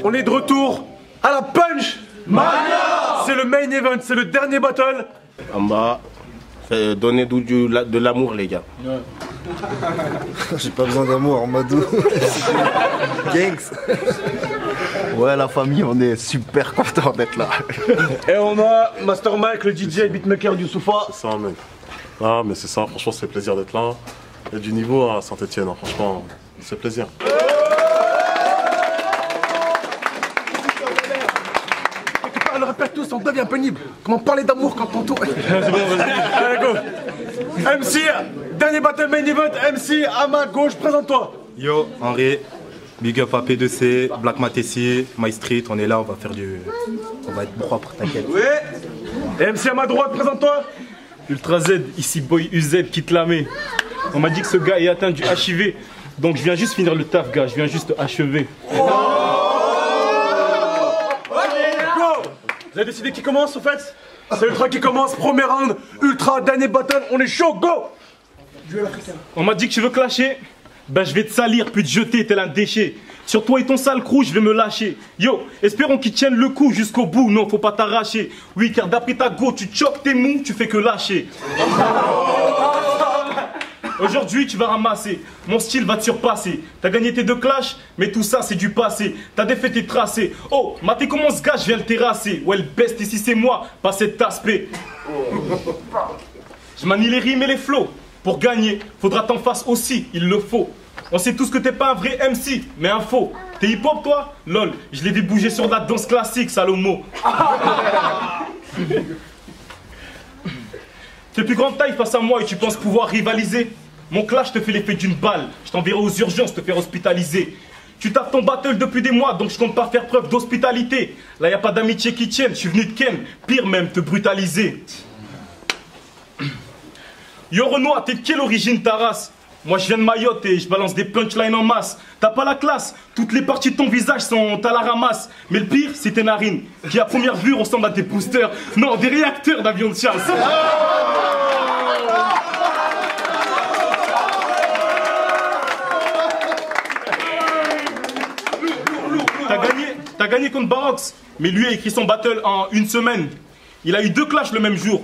On est de retour à la Punch Mania. C'est le main event, c'est le dernier battle. En bas, donnez de l'amour les gars. Ouais. J'ai pas besoin d'amour, Madou. Gangs. Ouais, la famille, on est super content d'être là. Et on a Master Mike, le DJ beatmaker du Soufa. C'est ça, mec. Ah, mais c'est ça, franchement, c'est plaisir d'être là. Il y a du niveau à Saint-Etienne, hein. Franchement, c'est plaisir. On le répète tous, on devient pénible. Comment parler d'amour quand t'entoures. C'est bon, vas-y. Allez, go. MC, dernier battle main event. MC, à ma gauche, présente-toi. Yo, Henri, big up à P2C, Black Matessi, My Street, on est là, on va faire du... On va être propre, t'inquiète. Oui. Et MC à ma droite, présente-toi. Ultra Z, ici Boy UZ qui te la met. On m'a dit que ce gars est atteint du HIV, donc je viens juste finir le taf, gars, je viens juste achever. Vous avez décidé qui commence, au fait? C'est Ultra qui commence, premier round. Ultra, dernier battle, on est chaud, go. On m'a dit que tu veux clasher. Ben je vais te salir puis te jeter tel un déchet. Sur toi et ton sale crew, je vais me lâcher. Yo, espérons qu'ils tiennent le coup jusqu'au bout. Non, faut pas t'arracher. Oui, car d'après ta go, tu choques tes mous, tu fais que lâcher. Aujourd'hui, tu vas ramasser. Mon style va te surpasser. T'as gagné tes 2 clashs, mais tout ça, c'est du passé. Ta défaite est tracée. Oh, maté comment ce gars, je viens le terrasser. Ouais, le best ici, c'est moi, pas cet aspect. Je manie les rimes et les flows. Pour gagner, faudra t'en face aussi, il le faut. On sait tous que t'es pas un vrai MC, mais un faux. T'es hip-hop toi? Lol, je l'ai vu bouger sur de la danse classique, Salomo. T'es plus grande taille face à moi et tu penses pouvoir rivaliser? Mon clash te fait l'effet d'une balle. Je t'enverrai aux urgences te faire hospitaliser. Tu tapes ton battle depuis des mois, donc je compte pas faire preuve d'hospitalité. Là y a pas d'amitié qui tienne, je suis venu de ken, pire même, te brutaliser. Yo Renoir, t'es de quelle origine ta race? Moi je viens de Mayotte et je balance des punchlines en masse. T'as pas la classe, toutes les parties de ton visage sont à la ramasse. Mais le pire, c'est tes narines, qui à première vue ressemblent à des boosters. Non, des réacteurs d'avion de chasse. T'as gagné contre Barox, mais lui a écrit son battle en 1 semaine. Il a eu 2 clashs le même jour.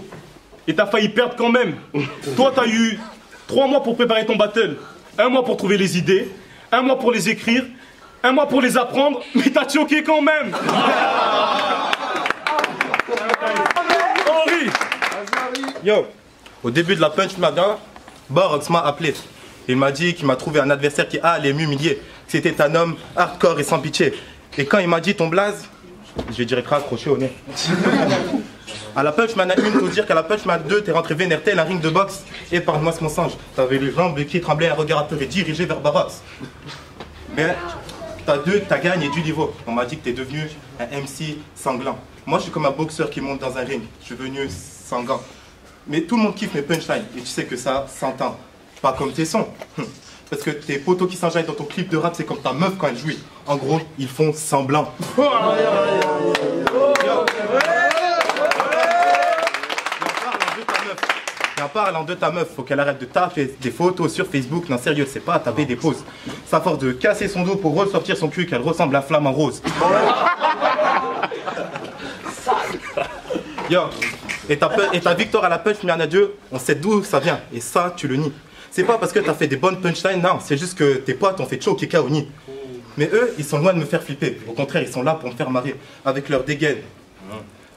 Et t'as failli perdre quand même. Toi, t'as eu 3 mois pour préparer ton battle. 1 mois pour trouver les idées, 1 mois pour les écrire, 1 mois pour les apprendre, mais t'as choqué quand même. Henri. Yo, au début de la Punch Mania, Barox m'a appelé. Il m'a dit qu'il m'a trouvé un adversaire qui allait m'humilier. C'était un homme hardcore et sans pitié. Et quand il m'a dit ton blaze, je dirais accroché au nez. À la Punch Man 1, faut dire qu'à la Punch Man 2, t'es rentré vénère tel un ring de boxe. Épargne-moi ce mensonge. T'avais les jambes qui tremblaient, un regard apeuré dirigé vers Barox. Mais t'as gagné du niveau. On m'a dit que t'es devenu un MC sanglant. Moi, je suis comme un boxeur qui monte dans un ring. Je suis venu sanglant. Mais tout le monde kiffe mes punchlines. Et tu sais que ça s'entend. Pas comme tes sons. Parce que tes potos qui s'enjaillent dans ton clip de rap, c'est comme ta meuf quand elle jouit. En gros, ils font semblant. Et en parlant de ta meuf, faut qu'elle arrête de taper des photos sur Facebook. Non, sérieux, c'est pas à taper des poses. C'est à force de casser son dos pour ressortir son cul qu'elle ressemble à Flamme en rose. Yo, et ta victoire à la Punch Mania 2, on sait d'où ça vient. Et ça, tu le nies. C'est pas parce que t'as fait des bonnes punchlines, non, c'est juste que tes potes ont fait choke et kaoni. Mais eux, ils sont loin de me faire flipper. Au contraire, ils sont là pour me faire marrer, avec leur dégaine.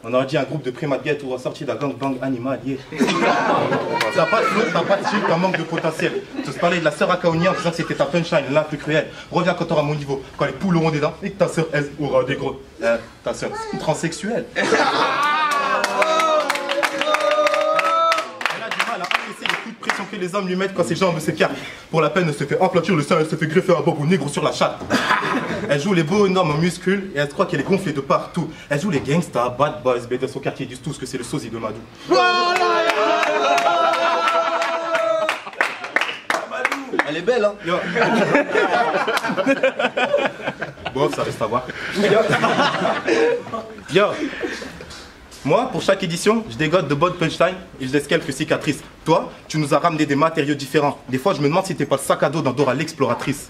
On aurait dit un groupe de primates ou ressorti d'un gangbang animalier. T'as pas de flow, t'as pas de style, t'as manque de potentiel. Tu te parlais de la sœur à Kaoni en disant que c'était ta punchline, la plus cruelle. Reviens quand t'auras mon niveau, quand les poules auront des dents et que ta sœur, elle, aura des gros. Ta sœur, c'est une transsexuelle. Pression que les hommes lui mettent quand ses jambes s'écartent. Pour la peine, elle se fait aplatir le sein, elle se fait greffer un bob ou négro sur la chatte. Elle joue les beaux énormes muscles et elle croit qu'elle est gonflée de partout. Elle joue les gangsters, bad boys, mais dans son quartier, ils disent tous que c'est le sosie de Madou. Elle est belle, hein. Yo. Bon, ça reste à voir. Yo. Moi, pour chaque édition, je dégote de bonnes punchlines et je laisse quelques cicatrices. Toi, tu nous as ramené des matériaux différents. Des fois, je me demande si t'es pas le sac à dos dans Dora l'exploratrice.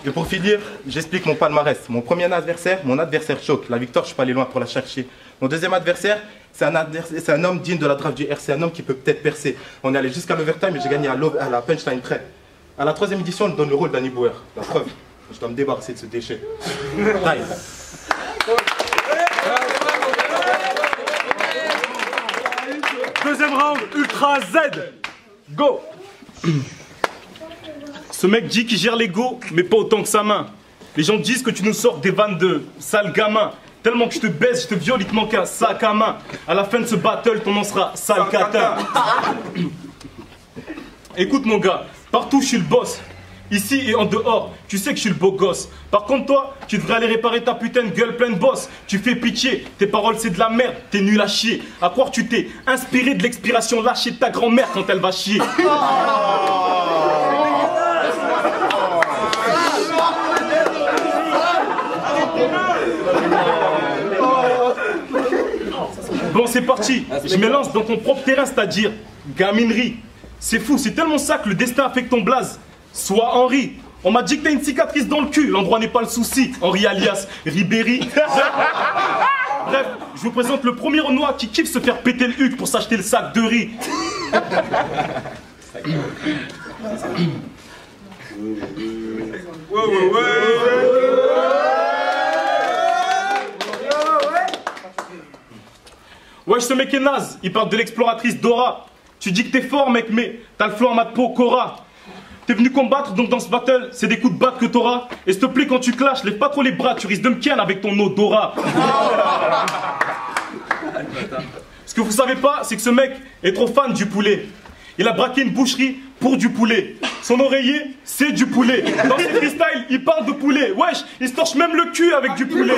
Et pour finir, j'explique mon palmarès. Mon premier adversaire, mon adversaire choque. La victoire, je suis pas allé loin pour la chercher. Mon deuxième adversaire, c'est un homme digne de la draft du RC, un homme qui peut peut-être percer. On est allé jusqu'à l'overtime et j'ai gagné à la punchline près. À la troisième édition, on me donne le rôle d'Annie Bauer. La preuve, je dois me débarrasser de ce déchet. Time. Deuxième round, Ultra Z. Go. Ce mec dit qu'il gère l'ego, mais pas autant que sa main. Les gens disent que tu nous sors des vannes de sale gamin. Tellement que je te baise, je te viole, il te manque un sac à main. À la fin de ce battle, ton nom sera sale catin. Écoute mon gars, partout je suis le boss. Ici et en dehors, tu sais que je suis le beau gosse. Par contre toi, tu devrais aller réparer ta putain de gueule pleine bosse. Tu fais pitié, tes paroles c'est de la merde, t'es nul à chier. À croire que tu t'es inspiré de l'expiration lâchée de ta grand-mère quand elle va chier. Bon c'est parti, je me lance dans ton propre terrain, c'est-à-dire gaminerie. C'est fou, c'est tellement ça que le destin a fait que ton blaze soit Henri. On m'a dit que t'as une cicatrice dans le cul, l'endroit n'est pas le souci. Henri alias Ribéry. Bref, je vous présente le premier Renoir qui kiffe se faire péter le huc pour s'acheter le sac de riz. Wesh, ce mec est naze, il parle de l'exploratrice Dora. Tu dis que t'es fort mec, mais t'as le flanc en mat Cora. T'es venu combattre, donc dans ce battle, c'est des coups de batte que t'auras. Et s'il te plaît, quand tu clashes, lève pas trop les bras, tu risques de me ken avec ton odorat. Ce que vous savez pas, c'est que ce mec est trop fan du poulet. Il a braqué une boucherie pour du poulet. Son oreiller, c'est du poulet. Dans ses freestyles, il parle de poulet. Wesh, il se torche même le cul avec du poulet.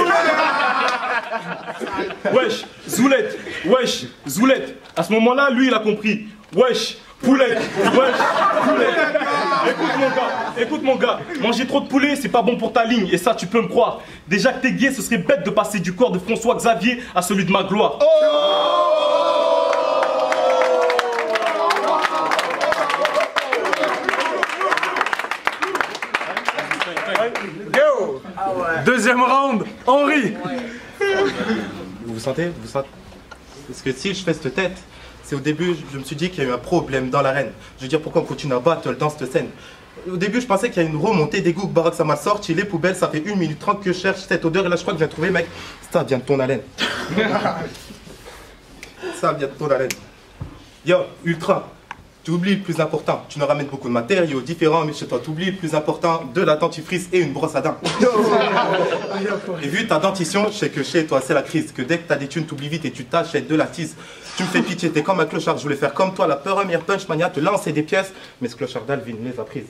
Wesh, Zoulette. Wesh, Zoulette. À ce moment-là, lui, il a compris. Wesh, poulet. Wesh, poulet. Écoute mon gars, manger trop de poulet, c'est pas bon pour ta ligne. Et ça, tu peux me croire. Déjà que t'es gay, ce serait bête de passer du corps de François Xavier à celui de Magloire. Go. Deuxième round, Henri. Vous sentez? Parce que si je fais cette tête, c'est au début, je me suis dit qu'il y a eu un problème dans l'arène. Je veux dire, pourquoi on continue à battle dans cette scène? Au début, je pensais qu'il y a une remontée d'égout que Barack ça m'a sorti. Les poubelles, ça fait 1 minute 30 que je cherche cette odeur. Et là, je crois que je viens de trouver, mec. Ça vient de ton haleine. Ça vient de ton haleine. Yo, Ultra. Tu oublies le plus important, tu nous ramènes beaucoup de matériaux différents, mais chez toi, tu oublies le plus important, de la dentifrice et une brosse à dents. Et vu ta dentition, je sais que chez toi, c'est la crise, que dès que t'as des thunes, t'oublies vite et tu t'achètes de la tease. Tu me fais pitié, t'es comme un clochard, je voulais faire comme toi, la première punch mania, te lancer des pièces, mais ce clochard d'Alvin les a prises.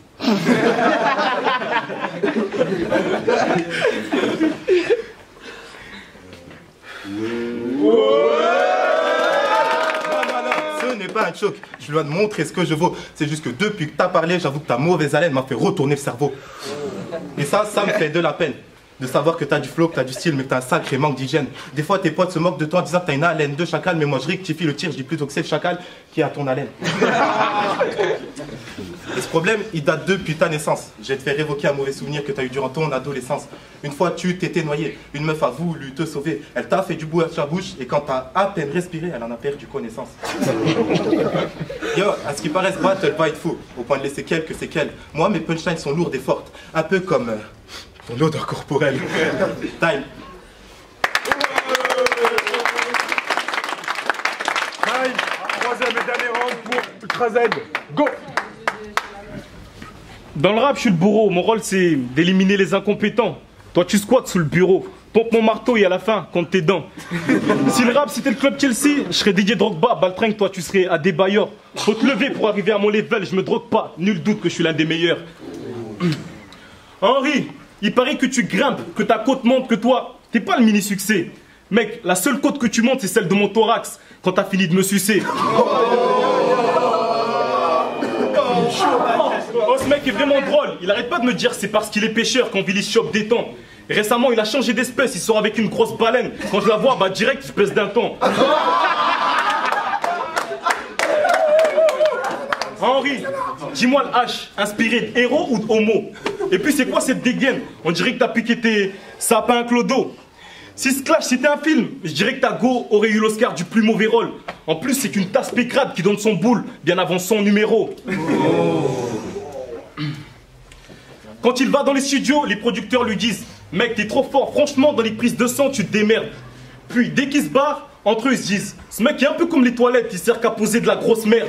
Pas un choc, je lui dois te montrer ce que je vaux. C'est juste que depuis que t'as parlé, j'avoue que ta mauvaise haleine m'a fait retourner le cerveau. Et ça me fait de la peine. De savoir que t'as du flow, que t'as du style, mais que t'as un sacré manque d'hygiène. Des fois, tes potes se moquent de toi en disant que t'as une haleine de chacal, mais moi je rectifie le tir, je dis plutôt que c'est le chacal qui a ton haleine. Et ce problème, il date depuis ta naissance. J'ai te fait révoquer un mauvais souvenir que t'as eu durant ton adolescence. Une fois, tu t'étais noyé. Une meuf a voulu te sauver. Elle t'a fait du bout à sa bouche, et quand t'as à peine respiré, elle en a perdu connaissance. Yo, à ce qui paraît, ce battle va être fou, au point de laisser quelques séquelles. Moi, mes punchlines sont lourdes et fortes. Un peu comme ton odeur corporelle. Time. Troisième et dernier round pour Ultra Z. Go. Dans le rap, je suis le bourreau. Mon rôle, c'est d'éliminer les incompétents. Toi, tu squattes sous le bureau. Pompe mon marteau et à la fin, compte tes dents. Si le rap, c'était le club Chelsea, je serais Didier Drogba. Baltringue, toi, tu serais Adebayor. Faut te lever pour arriver à mon level. Je me drogue pas. Nul doute que je suis l'un des meilleurs. Henri, il paraît que tu grimpes, que ta côte monte, que toi, t'es pas le mini-succès. Mec, la seule côte que tu montes, c'est celle de mon thorax, quand t'as fini de me sucer. Oh, ce mec est vraiment drôle. Il arrête pas de me dire c'est parce qu'il est pêcheur qu'on Willy chope des temps. Récemment, il a changé d'espèce, il sort avec une grosse baleine. Quand je la vois, bah direct, je pèse d'un temps. Henri, dis-moi le H, inspiré de héros ou de homo? Et puis c'est quoi cette dégaine? On dirait que t'as piqué tes sapins à clodo. Si ce clash c'était un film, je dirais que ta go aurait eu l'Oscar du plus mauvais rôle. En plus c'est qu'une tasse pécrade qui donne son boule bien avant son numéro. Quand il va dans les studios, les producteurs lui disent « Mec, t'es trop fort, franchement dans les prises de sang tu te démerdes ». Puis dès qu'ils se barrent, entre eux ils se disent « Ce mec est un peu comme les toilettes, il sert qu'à poser de la grosse merde ».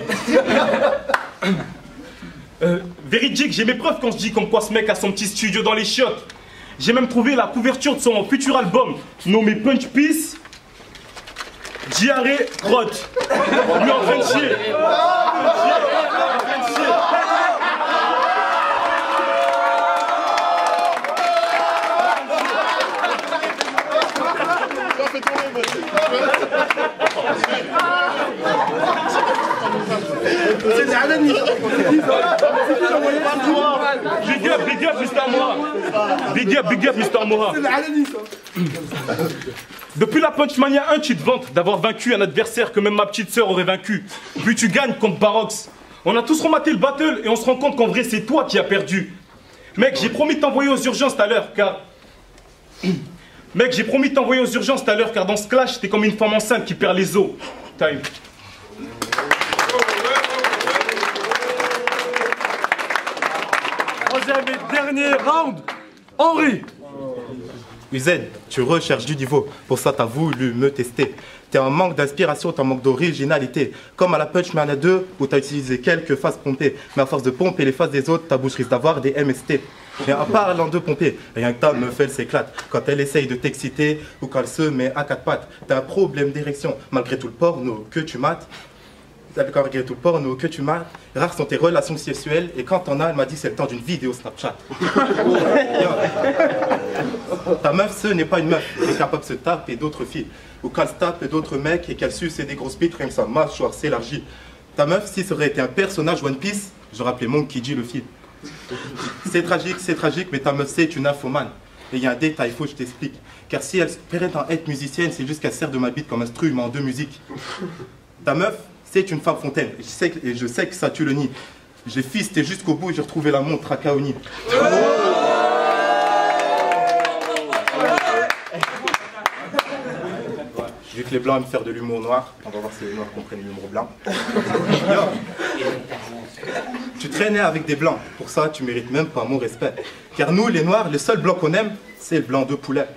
Véridique, j'ai mes preuves quand je dis comme quoi ce mec a son petit studio dans les chiottes. J'ai même trouvé la couverture de son futur album, nommé Punch Peace, Diarrhée, Crotte. Lui en train de chier. C'est Alani. Big up, Mr. Moha. Big up, Mr. Moha. C'est Alani, ça. Depuis la Punchmania 1, tu te vantes d'avoir vaincu un adversaire que même ma petite sœur aurait vaincu. Puis tu gagnes contre Barox. On a tous rematé le battle et on se rend compte qu'en vrai c'est toi qui as perdu. Mec, j'ai promis de t'envoyer aux urgences tout à l'heure car... Mec, j'ai promis de t'envoyer aux urgences tout à l'heure car dans ce clash, t'es comme une femme enceinte qui perd les os. Time. Troisième et dernier round, Henri. UZ, tu recherches du niveau, pour ça t'as voulu me tester. T'es en manque d'inspiration, t'es en manque d'originalité. Comme à la Punchmania 2, où t'as utilisé quelques phases pompées. Mais à force de pomper les phases des autres, ta bouche risque d'avoir des MST. Mais en parlant de pomper, rien que ta meuf elle s'éclate. Quand elle essaye de t'exciter, ou quand elle se met à quatre pattes. T'as un problème d'érection, malgré tout le porno que tu mates. Malgré tout le porno que tu mates. Rares sont tes relations sexuelles, et quand t'en as, elle m'a dit c'est le temps d'une vidéo Snapchat. Ta meuf, ce n'est pas une meuf, elle est capable de se taper d'autres filles. Ou qu'elle se tape d'autres mecs et qu'elle suce des grosses bites, rien que sa mâchoire s'élargit. Ta meuf, si ça aurait été un personnage One Piece, j'aurais appelé Monkey D le film. C'est tragique, mais ta meuf c'est une infomane. Et il y a un détail, faut que je t'explique. Car si elle prétend être musicienne, c'est juste qu'elle sert de ma bite comme instrument de musique. Ta meuf, c'est une femme fontaine. Je sais que ça tu le nies. J'ai fisté jusqu'au bout et j'ai retrouvé la montre à Kaoni. Vu que les blancs aiment faire de l'humour noir, on va voir si les noirs comprennent l'humour blanc. Tu traînais avec des blancs, pour ça tu mérites même pas mon respect. Car nous les noirs, le seul blanc qu'on aime, c'est le blanc de poulet.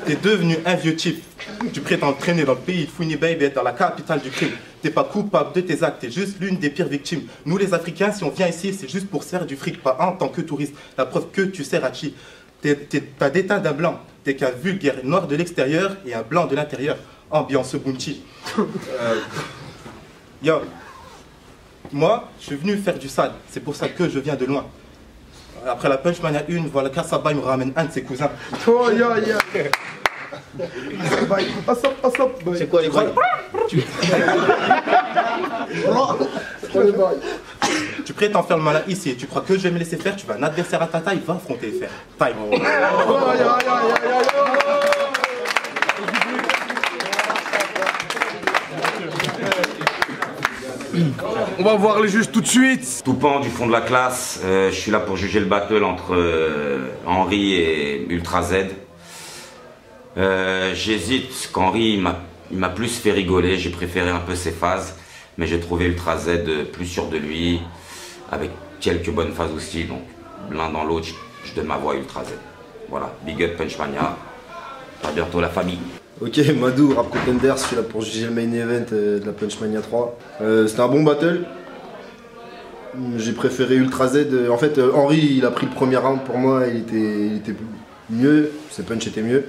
T'es devenu un vieux type. Tu prétends traîner dans le pays de Funny Baby, être dans la capitale du crime. T'es pas coupable de tes actes, t'es juste l'une des pires victimes. Nous les Africains, si on vient ici, c'est juste pour se faire du fric, pas en tant que touriste. La preuve que tu sers à chi. T'as déteint d'un blanc. T'es qu'un vulgaire noir de l'extérieur et un blanc de l'intérieur. Ambiance Bunchi. Yo, moi, je suis venu faire du sale. C'est pour ça que je viens de loin. Après la Punchmania 1, voilà Kassaba, il me ramène un de ses cousins. Oh, ya, ya. C'est quoi les bails? Tu prétends faire le malin ici, tu crois que je vais me laisser faire, tu vas un adversaire à ta taille, va affronter les fers. Taille. On va voir les juges tout de suite. Toupant du fond de la classe, je suis là pour juger le battle entre Henri et Ultra Z. J'hésite qu'Henri m'a plus fait rigoler, j'ai préféré un peu ses phases, mais j'ai trouvé Ultra Z plus sûr de lui, avec quelques bonnes phases aussi, donc l'un dans l'autre, je donne ma voix à Ultra Z. Voilà, big up Punchmania, à bientôt la famille. Ok, Madou, Rap Contenders, je suis là pour juger le main event de la Punchmania 3. C'était un bon battle. J'ai préféré Ultra Z. En fait, Henri, il a pris le premier round pour moi, il était mieux, ses punch étaient mieux.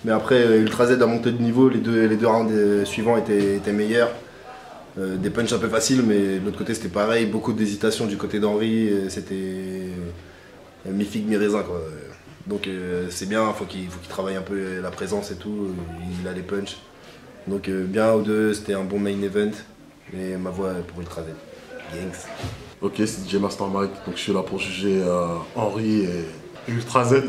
Mais après, Ultra Z a monté de niveau, les deux rounds suivants étaient meilleurs. Des punchs un peu faciles, mais de l'autre côté c'était pareil, beaucoup d'hésitation du côté d'Henri, c'était mi-figue, mi-raisin quoi. Donc c'est bien, faut qu'il travaille un peu la présence et tout, il a les punchs. Donc bien aux deux, c'était un bon main event, et ma voix pour Ultra Z. Gangs. Ok, c'est DJ Master Mike, donc je suis là pour juger Henri et Ultra Z.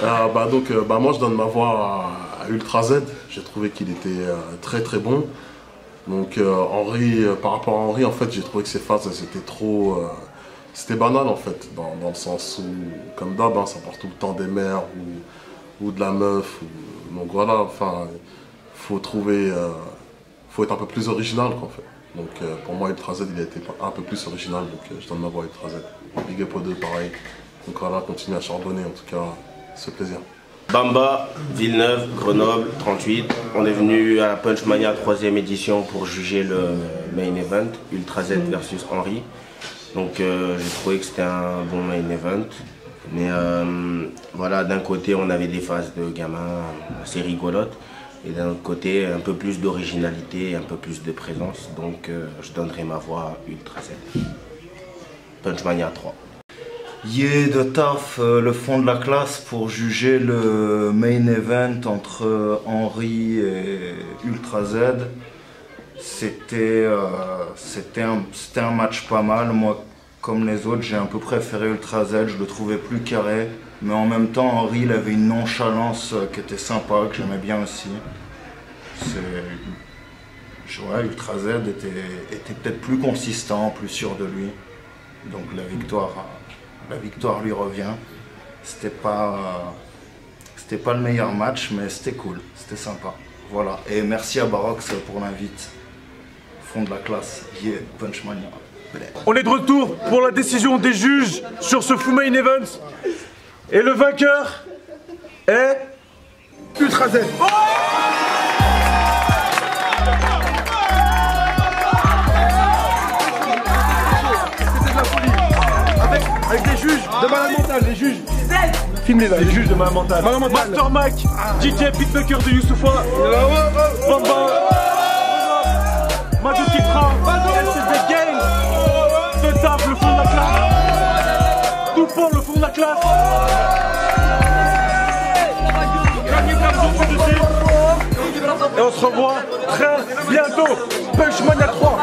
Moi je donne ma voix à Ultra Z. J'ai trouvé qu'il était très très bon. Donc Henry, par rapport à Henry, en fait, j'ai trouvé que ses phases c'était trop... c'était banal en fait, dans le sens où, comme d'hab, ça part tout le temps des mères ou de la meuf. Donc voilà, enfin, faut trouver... faut être un peu plus original quoi, en fait. Donc pour moi Ultra Z il a été un peu plus original, donc je donne ma voix à Ultra Z. Big Up aux deux pareil. Donc voilà, continue à chardonner en tout cas, c'est plaisir. Bamba, Villeneuve, Grenoble, 38. On est venu à la Punch Mania 3e édition pour juger le main event, Ultra Z versus Henry. Donc j'ai trouvé que c'était un bon main event. Mais voilà, d'un côté on avait des phases de gamins assez rigolotes. Et d'un autre côté, un peu plus d'originalité, un peu plus de présence. Donc je donnerai ma voix à Ultra Z. Punch Mania 3. Yeah, de taf, le fond de la classe pour juger le main event entre Henry et Ultra Z. C'était un match pas mal. Moi, comme les autres, j'ai un peu préféré Ultra Z. Je le trouvais plus carré. Mais en même temps, Henry il avait une nonchalance qui était sympa, que j'aimais bien aussi. Ouais, Ultra Z était peut-être plus consistant, plus sûr de lui. Donc la victoire lui revient. C'était pas le meilleur match, mais c'était cool, c'était sympa. Voilà, et merci à Barox pour l'invite. Fond de la classe, yeah, Punch Mania. On est de retour pour la décision des juges sur ce full main event. Et le vainqueur est Ultra Z. C'était de la folie. Avec des juges de malade mentale, les juges. Filmez là, les juges de malade mentale. Master Mac, DJ Beatmaker de Youssoufa, Bamba, Mado Kitra, LCD Gang, de table, le fond de la classe. Tout pour le fond de la classe. Et on se revoit très bientôt. Punch Mania 3.